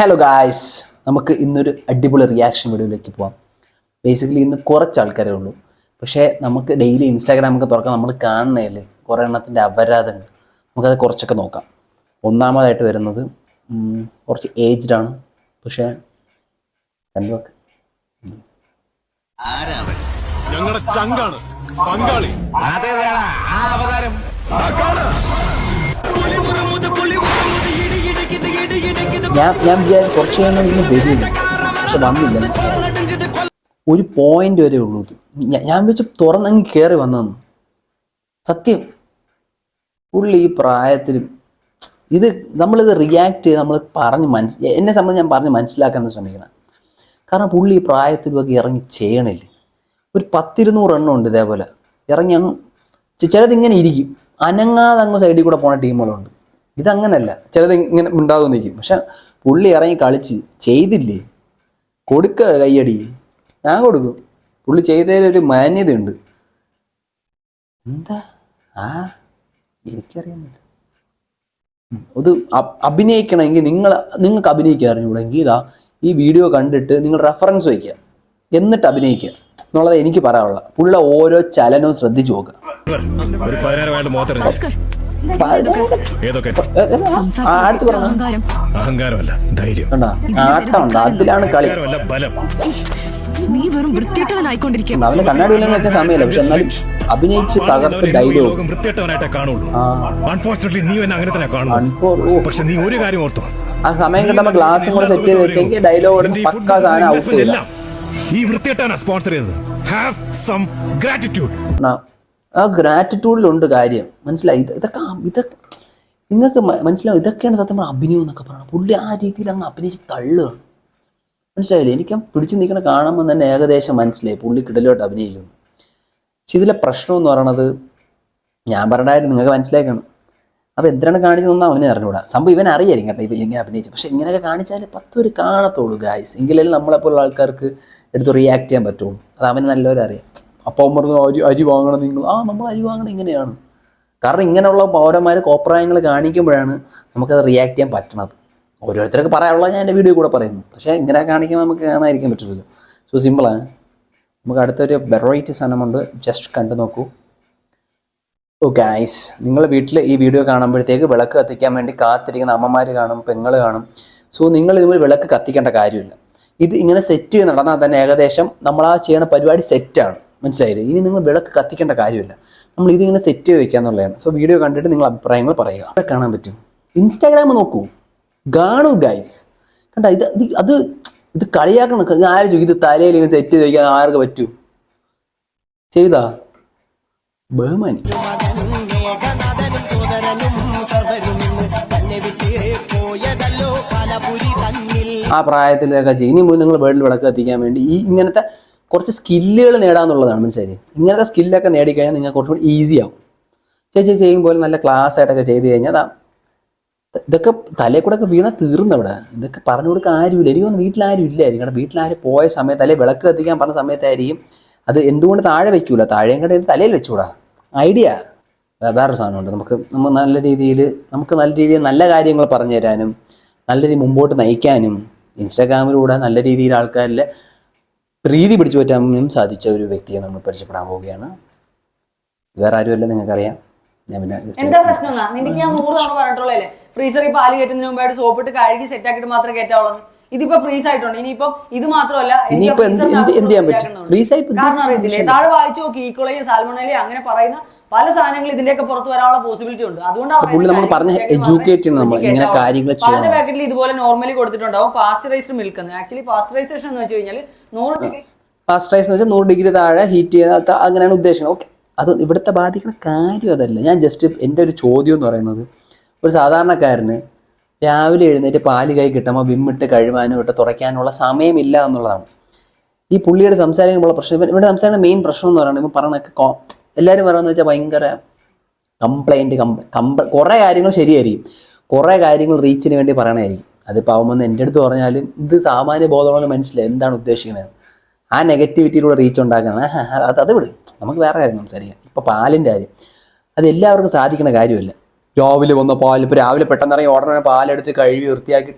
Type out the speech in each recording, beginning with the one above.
Hello guys, നമുക്ക് ഇന്നൊരു അടിപൊളി റിയാക്ഷൻ വീഡിയോയിലേക്ക് പോവാം. ബേസിക്കലി ഇന്ന് കുറച്ച് ആൾക്കാരേ ഉള്ളൂ, പക്ഷേ നമുക്ക് ഡെയിലി ഇൻസ്റ്റാഗ്രാം ഒക്കെ തുറക്കാം, നമ്മൾ കാണുന്നതല്ലേ കുറേ എണ്ണത്തിൻ്റെ അപരാധങ്ങൾ. നമുക്കത് കുറച്ചൊക്കെ നോക്കാം. ഒന്നാമതായിട്ട് വരുന്നത് കുറച്ച് ഏജ്ഡ് ആണ്, പക്ഷേ കണ്ടുവെക്ക് ഞങ്ങളുടെ ചങ്കാണ് പങ്കാളി. ഞാൻ വിചാരിച്ചു കുറച്ച് കഴിയുമ്പോൾ ഇന്ന് വരില്ല, പക്ഷെ വന്നില്ല. ഒരു പോയിന്റ് വരെ ഉള്ളൂ ഇത്. ഞാൻ വെച്ച് തുറന്നങ്ങ് കയറി വന്നതെന്ന്. സത്യം, പുള്ളി ഈ പ്രായത്തിലും ഇത് നമ്മളിത് റിയാക്ട് ചെയ്ത് നമ്മൾ എന്നെ സംബന്ധിച്ച് ഞാൻ പറഞ്ഞ് മനസ്സിലാക്കാൻ ശ്രമിക്കണം. കാരണം പുള്ളി ഈ പ്രായത്തിലൊക്കെ ഇറങ്ങി ചെയ്യണില്ല. ഒരു 10-200 എണ്ണം ഉണ്ട് ഇതേപോലെ ഇറങ്ങി അങ്ങ്. ചിലത് ഇങ്ങനെ ഇരിക്കും, അനങ്ങാതെ അങ്ങ് സൈഡിൽ കൂടെ പോണ ടീമുകളുണ്ട്. ഇതങ്ങനല്ല, ചിലത് ഇങ്ങനെ ഉണ്ടാതെ നിൽക്കും. പക്ഷെ പുള്ളി ഇറങ്ങി കളിച്ച് ചെയ്തില്ലേ, കൊടുക്ക കയ്യടി, ഞാൻ കൊടുക്കും. പുള്ളി ചെയ്തതിലൊരു മാന്യതയുണ്ട്. എന്താ എനിക്കറിയാനില്ല. അത് അഭിനയിക്കണമെങ്കിൽ നിങ്ങൾക്ക് അഭിനയിക്കാൻ അറിഞ്ഞൂടെങ്കിൽ ഇതാ ഈ വീഡിയോ കണ്ടിട്ട് നിങ്ങൾ റെഫറൻസ് വയ്ക്കുക, എന്നിട്ട് അഭിനയിക്കുക എന്നുള്ളത് എനിക്ക് പറയാനുള്ള. പുള്ള ഓരോ ചലനവും ശ്രദ്ധിച്ചു നോക്കുക. ആട്ടമുണ്ട്, അതിലാണ് കളി. അവന് കണ്ണാടി വെക്കാൻ സമയമില്ല, പക്ഷെ എന്നാലും അഭിനയിച്ച് തകർത്ത് ഡയലോഗ്. ആ സമയം കിട്ടുമ്പോ ഗ്ലാസും കൂടെ സെറ്റ് ചെയ്ത് വെച്ചെങ്കിൽ ഡയലോഗ് പക്കാ സാധനം ഔട്ട് ചെയ്യില്ല. ആ ഗ്രാറ്റിറ്റ്യൂഡിലുണ്ട് കാര്യം. മനസ്സിലായി? ഇതൊക്കെ നിങ്ങൾക്ക് മനസ്സിലാവും. ഇതൊക്കെയാണ് സത്യം പറഞ്ഞാൽ അഭിനയം എന്നൊക്കെ പറയുന്നത്. പുള്ളി ആ രീതിയിൽ അങ്ങ് അഭിനയിച്ച് തള്ളുകയാണ്. മനസ്സിലായില്ലേ? എനിക്ക് പിടിച്ചു നിൽക്കണ കാണുമ്പോൾ തന്നെ ഏകദേശം മനസ്സിലായി പുള്ളി കിടലോട്ട് അഭിനയിക്കുന്നു. പക്ഷെ ഇതിലെ പ്രശ്നം എന്ന് പറയണത്, ഞാൻ പറഞ്ഞായിരുന്നു നിങ്ങൾക്ക് മനസ്സിലാക്കണം. അപ്പോൾ എന്തിനാണ് കാണിച്ചതെന്ന് അവനെ അറിഞ്ഞുകൂടാ. സംഭവം ഇവൻ അറിയായിരിക്കും കേട്ടോ, ഇപ്പം ഇങ്ങനെ അഭിനയിച്ചു. പക്ഷെ ഇങ്ങനെയൊക്കെ കാണിച്ചാൽ 10 പേര് കാണത്തുള്ളൂ ഗായ്സ്. എങ്കിലല്ലേ നമ്മളെപ്പോലുള്ള ആൾക്കാർക്ക് എടുത്ത് റിയാക്ട് ചെയ്യാൻ പറ്റുള്ളൂ. അത് അവന് നല്ലവരെ അറിയാം. അപ്പോൾ അവൻ പറഞ്ഞു അരി വാങ്ങണം നിങ്ങൾ. നമ്മൾ അരി വാങ്ങണം ഇങ്ങനെയാണ്. കാരണം ഇങ്ങനെയുള്ള പൗരന്മാർ കോപ്രായങ്ങൾ കാണിക്കുമ്പോഴാണ് നമുക്കത് റിയാക്ട് ചെയ്യാൻ പറ്റണത്. ഓരോരുത്തർക്ക് പറയാനുള്ളത് ഞാൻ എൻ്റെ വീഡിയോ കൂടെ പറയുന്നു. പക്ഷേ ഇങ്ങനെ കാണിക്കുമ്പോൾ നമുക്ക് കാണാതിരിക്കാൻ പറ്റില്ലല്ലോ. സോ സിമ്പിളാണ്. നമുക്ക് അടുത്തൊരു വെറൈറ്റി സാധനമുണ്ട്, ജസ്റ്റ് കണ്ടു നോക്കൂ. ഓ ഗായ്സ്, നിങ്ങൾ വീട്ടിൽ ഈ വീഡിയോ കാണുമ്പോഴത്തേക്ക് വിളക്ക് കത്തിക്കാൻ വേണ്ടി കാത്തിരിക്കുന്ന അമ്മമാർ കാണും, പെങ്ങൾ കാണും. സോ നിങ്ങൾ ഇതുപോലെ വിളക്ക് കത്തിക്കേണ്ട കാര്യമില്ല. ഇത് ഇങ്ങനെ സെറ്റ് ചെയ്ത് നടന്നാൽ തന്നെ ഏകദേശം നമ്മൾ ആ ചെയ്യണ പരിപാടി സെറ്റാണ്. മനസ്സിലായില്ലേ? ഇനി നിങ്ങൾ വിളക്ക് കത്തിക്കേണ്ട കാര്യമില്ല. നമ്മൾ ഇതിങ്ങനെ സെറ്റ് ചെയ്ത് വെക്കുക എന്നുള്ളതാണ്. സോ വീഡിയോ കണ്ടിട്ട് നിങ്ങൾ അഭിപ്രായങ്ങൾ പറയുക. അവിടെ കാണാൻ പറ്റും. ഇൻസ്റ്റാഗ്രാം നോക്കൂ, കാണൂ ഗൈസ്. കണ്ട ഇത് കളിയാക്കണം. ഞാൻ ആര് ചോദിക്കും, ഇത് തലയിൽ ഇങ്ങനെ സെറ്റ് ചെയ്ത് വയ്ക്കാൻ ആർക്ക് പറ്റൂ? ചെയ്താ ബഹുമാനി. ആ പ്രായത്തിലൊക്കെ ചെയ്യും. ഇനി മുതൽ നിങ്ങൾ വീട്ടിൽ വിളക്ക് കത്തിക്കാൻ വേണ്ടി ഈ ഇങ്ങനത്തെ കുറച്ച് സ്കില്ലുകൾ നേടാന്നുള്ളതാണ്. മനസ്സിലായി? ഇങ്ങനത്തെ സ്കില്ലൊക്കെ നേടിക്കഴിഞ്ഞാൽ നിങ്ങൾക്ക് കുറച്ചുകൂടി ഈസി ആവും. ചെയ്യുമ്പോൾ നല്ല ക്ലാസ് ആയിട്ടൊക്കെ ചെയ്ത് കഴിഞ്ഞാൽ ഇതൊക്കെ തലയിൽ കൂടെ ഒക്കെ വീണാൽ തീർന്നവിടെ. ഇതൊക്കെ പറഞ്ഞു കൊടുക്കാൻ ആരുമില്ല. എനിക്കൊന്നും വീട്ടിലാരും ഇല്ലായിരിക്കും. കാരണം വീട്ടിലാരും പോയ സമയത്ത്, അല്ലെങ്കിൽ വിളക്ക് കത്തിക്കാൻ പറഞ്ഞ സമയത്തായിരിക്കും. അത് എന്തുകൊണ്ട് താഴെ വയ്ക്കൂല, താഴെയും കടയിൽ തലയിൽ വെച്ചുകൂടാ. ഐഡിയ വേറൊരു സാധനമുണ്ട്. നമുക്ക് നല്ല രീതിയിൽ നല്ല കാര്യങ്ങൾ പറഞ്ഞു തരാനും നല്ല രീതിയിൽ മുമ്പോട്ട് നയിക്കാനും ഇൻസ്റ്റാഗ്രാമിലൂടെ നല്ല രീതിയിൽ ആൾക്കാരിലെ പ്രീതി പിടിച്ചു പറ്റാനും സാധിച്ച ഒരു വ്യക്തിയെ നമ്മൾ പരിചയപ്പെടാൻ പോവുകയാണ്. വേറെ ആരുമല്ല, നിങ്ങൾക്കറിയാം. എന്താ പ്രശ്നം? നിനക്ക് ഞാൻ 100 തവണ പറഞ്ഞിട്ടുള്ളതല്ലേ, ഫ്രീസറിൽ പാല് കയറ്റുന്നതിന് മുമ്പായിട്ട് സോപ്പിട്ട് കഴുകി സെറ്റ് ആക്കിയിട്ട് മാത്രമേ കയറ്റാവുള്ളൂ. ഇതിപ്പോ ഫ്രീസ് ആയിട്ടുണ്ട്. ഇനിയിപ്പം ഇത് മാത്രമല്ല, കാരണം അറിയത്തില്ലേ, താഴെ വായിച്ചു നോക്കി. ഈക്കോളയും സാൽമോണലയും അങ്ങനെ പറയുന്ന പല സാധനങ്ങൾ ഇതിന്റെയൊക്കെ പുറത്ത് വരാനുള്ള പോസിബിലിറ്റി ഉണ്ട്. അതുകൊണ്ടാണ് പല പാക്കറ്റിൽ ഇതുപോലെ നോർമലി കൊടുത്തിട്ടുണ്ടാവും പാസ്ചറൈസ്ഡ് മിൽക്ക് എന്ന്. ആക്ച്വലി പാസ്ചറൈസേഷൻ എന്ന് വെച്ച് കഴിഞ്ഞാൽ 100 ഡിഗ്രി താഴെ ഹീറ്റ് ചെയ്ത അങ്ങനെയാണ് ഉദ്ദേശിക്കുന്നത്. ഓക്കെ, അത് ഇവിടുത്തെ ബാധിക്കുന്ന കാര്യം അതല്ല. ഞാൻ ജസ്റ്റ് എൻ്റെ ഒരു ചോദ്യം എന്ന് പറയുന്നത്, ഒരു സാധാരണക്കാരന് രാവിലെ എഴുന്നേറ്റ് പാല് കൈ കിട്ടുമ്പോൾ വിമ്മിട്ട് കഴുകാനും ഇട്ട് തുടയ്ക്കാനുള്ള സമയമില്ല എന്നുള്ളതാണ് ഈ പുള്ളിയുടെ സംസാരിക്കുമ്പോൾ പ്രശ്നം. ഇവിടെ സംസാരിക്കുന്ന മെയിൻ പ്രശ്നം എന്ന് പറയുന്നത്, ഇപ്പം പറഞ്ഞൊക്കെ എല്ലാവരും പറയുന്നത് വെച്ചാൽ ഭയങ്കര കംപ്ലൈൻറ്റ് കുറേ കാര്യങ്ങൾ ശരിയായിരിക്കും, കുറേ കാര്യങ്ങൾ റീച്ചിന് വേണ്ടി പറയണമായിരിക്കും. അതിപ്പോൾ ആവുമ്പോൾ എൻ്റെ അടുത്ത് പറഞ്ഞാലും ഇത് സാമാന്യ ബോധമുള്ള മനസ്സിലായി എന്താണ് ഉദ്ദേശിക്കുന്നത്. ആ നെഗറ്റിവിറ്റിയിലൂടെ റീച്ച് ഉണ്ടാക്കാനാണ്. അത് വിട്, നമുക്ക് വേറെ കാര്യം സംസാരിക്കാം. ഇപ്പോൾ പാലിൻ്റെ കാര്യം, അത് എല്ലാവർക്കും സാധിക്കുന്ന കാര്യമല്ല. രാവിലെ വന്ന പാൽ, ഇപ്പോൾ രാവിലെ പെട്ടെന്ന് ഇറങ്ങി ഉടനെ പാലെടുത്ത് കഴുകി വൃത്തിയാക്കി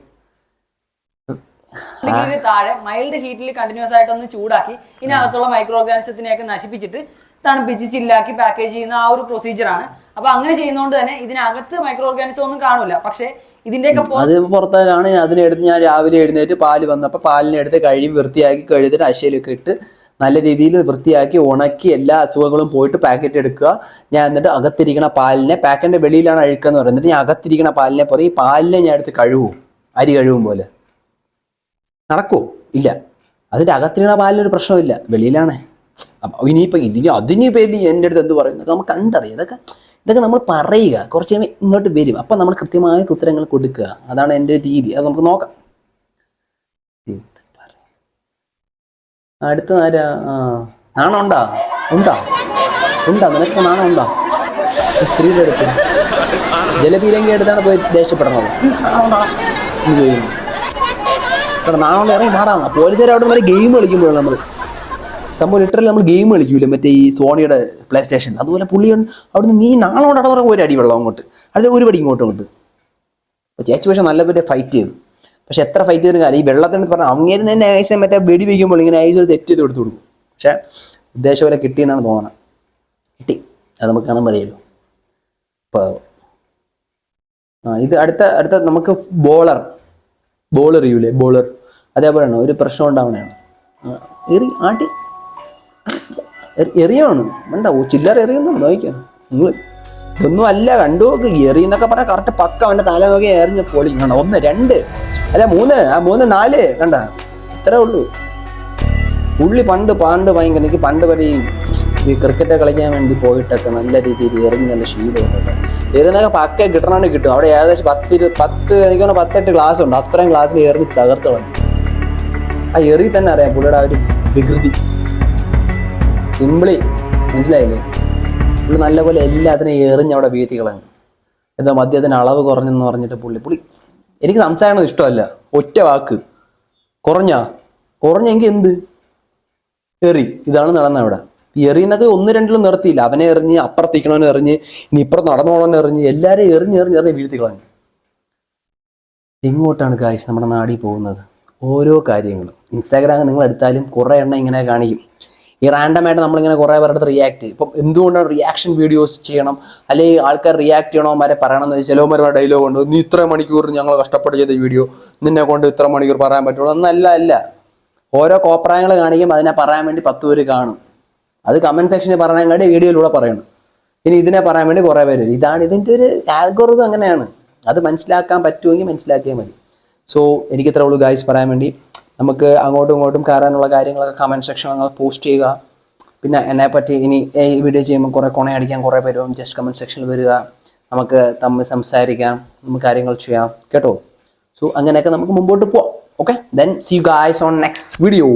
ഡിഗ്രിയിൽ താഴെ മൈൽഡ് ഹീറ്റിൽ കണ്ടിന്യൂസ് ആയിട്ടൊന്ന് ചൂടാക്കി ഇതിനകത്തുള്ള മൈക്രോ ഓർഗാനിസത്തിനെയൊക്കെ നശിപ്പിച്ചിട്ട് തണുപ്പിച്ച് ചില്ലാക്കി പാക്കേജ് ചെയ്യുന്ന ആ ഒരു പ്രൊസീജിയറാണ്. അപ്പൊ അങ്ങനെ ചെയ്യുന്നതുകൊണ്ട് തന്നെ ഇതിനകത്ത് മൈക്രോ ഓർഗാനിസം ഒന്നും കാണൂല. പക്ഷെ ഇതിന്റെയൊക്കെ അത് പുറത്തേക്കാണ്. അതിനെടുത്ത് ഞാൻ രാവിലെ എഴുന്നേറ്റ് പാല് വന്നപ്പോൾ പാലിനെ എടുത്ത് കഴുകി വൃത്തിയാക്കി കഴുതിട്ട് അശയിലൊക്കെ ഇട്ട് നല്ല രീതിയിൽ വൃത്തിയാക്കി ഉണക്കി എല്ലാ അസുഖങ്ങളും പോയിട്ട് പാക്കറ്റ് എടുക്കുക. ഞാൻ എന്നിട്ട് അകത്തിരിക്കണ പാലിനെ, പാക്കറ്റിന്റെ വെളിയിലാണ് അഴുക്കെന്ന് പറയുന്നത്, ഞാൻ അകത്തിരിക്കണ പാലിനെ പറയും ഈ പാലിനെ ഞാൻ എടുത്ത് കഴുകും, അരി കഴുകും പോലെ. നടക്കുമോ? ഇല്ല. അതിൻ്റെ അകത്തിരിക്കണ പാലിനൊരു പ്രശ്നമില്ല, വെളിയിലാണ്. അപ്പം ഇനിയിപ്പോൾ അതിന് പേര് എൻ്റെ അടുത്ത് എന്ത് പറയും നമുക്ക് കണ്ടറിയാം. ഇതൊക്കെ നമ്മൾ പറയുക, കുറച്ച് കഴിയുമ്പോൾ ഇങ്ങോട്ട് വരും. അപ്പം നമ്മൾ കൃത്യമായിട്ട് ഉത്തരങ്ങൾ കൊടുക്കുക. അതാണ് എൻ്റെ രീതി. അത് നമുക്ക് നോക്കാം. അടുത്ത ആരാ? നാണം ഉണ്ടാ? നിനക്ക് നാണം ഉണ്ടാ? സ്ത്രീയുടെ അടുത്ത് ജലപീരങ്കി എടുത്താണ് പോയി ദേഷ്യപ്പെടണത് എന്ന് ചോദിക്കുന്നു. നാണം ഇറങ്ങി പാടാണ്. പോലീസുകാർ അവിടെ നിന്ന് ഗെയിം കളിക്കുമ്പോഴാണ് നമ്മൾ സംഭവം ലിറ്ററലി നമ്മൾ ഗെയിം കളിക്കൂല മറ്റേ ഈ സോണിയുടെ പ്ലേ സ്റ്റേഷനിൽ. അതുപോലെ പുള്ളി അവിടുന്ന് നീ നാളോട് അടവറ ഒരു അടി വെള്ളം അങ്ങോട്ട്, അല്ലെങ്കിൽ ഒരു പടി ഇങ്ങോട്ടും ഇങ്ങോട്ട്. അപ്പോൾ ചേച്ചി പക്ഷേ നല്ല പറ്റി ഫൈറ്റ് ചെയ്തു. പക്ഷെ എത്ര ഫൈറ്റ് ചെയ്തൊരു കാര്യം, ഈ വെള്ളത്തിന് പറഞ്ഞാൽ അങ്ങേര് തന്നെ ഐസ് മറ്റേ വെടി വയ്ക്കുമ്പോൾ ഇങ്ങനെ ഐസ് സെറ്റ് ചെയ്ത് കൊടുത്തു കൊടുക്കും. പക്ഷേ ഉദ്ദേശം പോലെ കിട്ടിയെന്നാണ് തോന്നണം. കിട്ടി, അത് നമുക്ക് കാണാൻ അറിയാലോ. ഇപ്പോൾ ഇത് അടുത്ത നമുക്ക് ബോളർ എറിയൂലേ, ബോളർ അതേപോലെയാണ് ഒരു പ്രശ്നം ഉണ്ടാവണതാണ്. ആട്ടി എറിയാണ് വേണ്ട, ചില്ലറ എറിയുന്നു നോക്കാം നിങ്ങൾ. ഇതൊന്നും അല്ല, കണ്ടു നോക്ക്. എറിയെന്നൊക്കെ പറഞ്ഞാൽ കറക്റ്റ് പക്ക അവൻ്റെ തല നോക്കി എറിഞ്ഞ പൊളി. കണ്ട 1 2 അല്ല 3 4 കണ്ട, ഇത്രേ ഉള്ളൂ. പുള്ളി പണ്ട് ഭയങ്കര, എനിക്ക് പണ്ട് വരെ ഈ ക്രിക്കറ്റ് കളിക്കാൻ വേണ്ടി പോയിട്ടൊക്കെ നല്ല രീതിയിൽ എറിഞ്ഞ് നല്ല ശീലമുണ്ട്. എറിഞ്ഞൊക്കെ പക്ക കിട്ടണമെങ്കിൽ കിട്ടും. അവിടെ ഏകദേശം 10 ക്ലാസ് ഉണ്ട്. അത്രയും ക്ലാസ്സിൽ എറിഞ്ഞ് തകർത്തോളം. ആ എറി തന്നെ അറിയാം പുള്ളിയുടെ ആ ഒരു വികൃതി. സിംപിളി മനസ്സിലായില്ലേ? പുള്ളി നല്ലപോലെ എല്ലാത്തിനും എറിഞ്ഞ് അവിടെ വീഴ്ത്തി കളഞ്ഞു. എന്താ മദ്യത്തിന് അളവ് കുറഞ്ഞെന്ന് പറഞ്ഞിട്ട് പുള്ളി എനിക്ക് സംസാരിക്കണത് ഇഷ്ടമല്ല. ഒറ്റ വാക്ക് കുറഞ്ഞെങ്കിൽ എന്ത് എറി. ഇതാണ് നടന്നത് അവിടെ. എറിയുന്നൊക്കെ 1 2 നിർത്തിയില്ല. അവനെ എറിഞ്ഞ്, അപ്പുറത്തിക്കണവനെ എറിഞ്ഞ്, ഇനി ഇപ്പുറത്ത് നടന്നു പോകണമെന്ന് എറിഞ്ഞ്, എല്ലാവരെയും എറിഞ്ഞ് വീഴ്ത്തി കളഞ്ഞു. ഇങ്ങോട്ടാണ് ഗായ്സ് നമ്മുടെ നാടിൽ പോകുന്നത്. ഓരോ കാര്യങ്ങളും ഇൻസ്റ്റാഗ്രാമിൽ നിങ്ങൾ എടുത്താലും കുറേ എണ്ണം ഇങ്ങനെ കാണിക്കും. ഈ റാൻഡമായിട്ട് നമ്മളിങ്ങനെ കുറേ പേരുടെ അടുത്ത് റിയാക്ട് ചെയ്യും. ഇപ്പം എന്തുകൊണ്ടാണ് റിയാക്ഷൻ വീഡിയോസ് ചെയ്യണം, അല്ലെങ്കിൽ ആൾക്കാർ റിയാക്ട് ചെയ്യണവന്മാരെ പറയണമെന്ന് വെച്ചാൽ ചിലവന്മാരുടെ ഡയലോഗ് ഉണ്ട്, നീ ഇത്ര മണിക്കൂർ ഞങ്ങൾ കഷ്ടപ്പെട്ട് ചെയ്ത വീഡിയോ നിന്നെ കൊണ്ട് ഇത്ര മണിക്കൂർ പറയാൻ പറ്റുള്ളൂ എന്നല്ല. ഓരോ കോപ്രായങ്ങൾ കാണിക്കും, അതിനെ പറയാൻ വേണ്ടി 10 പേര് കാണും. അത് കമൻറ്റ് സെക്ഷനിൽ പറയാൻ വേണ്ടി വീഡിയോയിലൂടെ പറയണം. ഇനി ഇതിനെ പറയാൻ വേണ്ടി കുറേ പേര്. ഇതാണ് ഇതിൻ്റെ ഒരു ആൽഗോറിതം. അങ്ങനെയാണ്. അത് മനസ്സിലാക്കാൻ പറ്റുമെങ്കിൽ മനസ്സിലാക്കിയാൽ മതി. സോ എനിക്ക് ഇത്ര ഉള്ളൂ ഗായ്സ് പറയാൻ വേണ്ടി. നമുക്ക് അങ്ങോട്ടും ഇങ്ങോട്ടും കയറാനുള്ള കാര്യങ്ങളൊക്കെ കമൻറ്റ് സെക്ഷനിൽ നിങ്ങൾ പോസ്റ്റ് ചെയ്യുക. പിന്നെ എന്നെപ്പറ്റി ഇനി ഈ വീഡിയോ ചെയ്യുമ്പോൾ കുറേ കൊണയടിക്കാൻ കുറേ പേര് ജസ്റ്റ് കമൻറ്റ് സെക്ഷനിൽ വരിക. നമുക്ക് തമ്മിൽ സംസാരിക്കാം, നമുക്ക് കാര്യങ്ങൾ ചെയ്യാം കേട്ടോ. സോ അങ്ങനെയൊക്കെ നമുക്ക് മുമ്പോട്ട് പോവാം. Okay, then see you guys on next video.